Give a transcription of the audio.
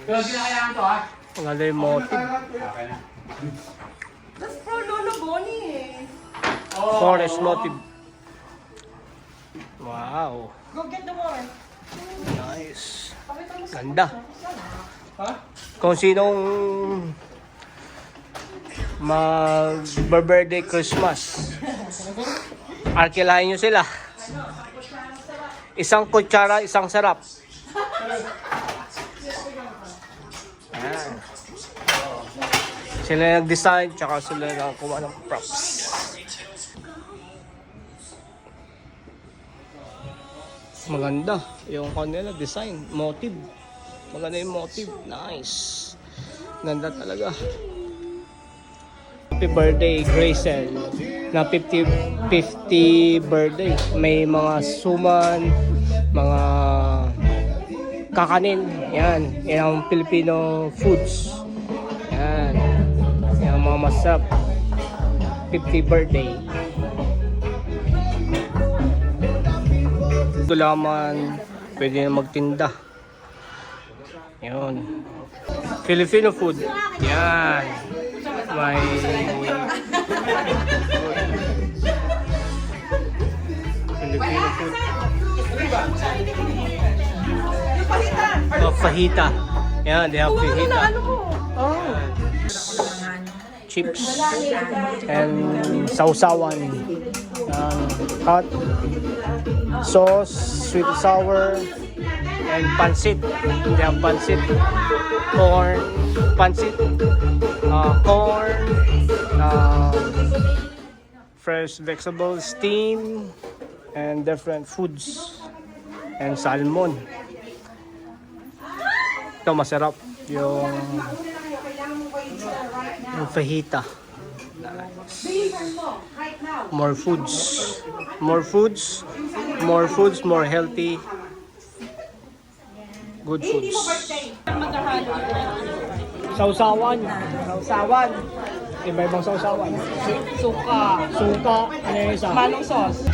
Pero hindi na kailangan to ha. Ang alay motive. Okay na. That's for Lolo Bonnie eh. Forest motive. Wow. Go get the water. Nice. Ganda. Kung sinong mag-birthday Christmas, arkilahin nyo sila. Isang kutsara, isang sarap. Ayan. Sila nag-design, tsaka sila nakakuha ng props. Maganda yung kanila design, motive. Maganda yung motive. Nice. Ganda talaga. Happy birthday, Grayson. Na 50 birthday. May mga suman, mga kakanin. Yan. Yan ang Filipino foods. Yan. Yan ang mga masarap. 50 birthday. Gulaman, pwede na magtinda. Yun. Filipino food. Yan. May Filipino food. Oh, fajita. Yan, they have fajita. Yan. Chips and sausawan. Yan. Hot sauce, sweet sour, and pancit. They have pancit, corn, pancit, corn, fresh vegetables, steam, and different foods, and salmon. Ito masarap yung fajita. More foods, more foods, more foods, more healthy, good foods. Sausawan, sausawan. Iba-ibang sausawan. Suka. Suka, ano yung isa? Manong sauce.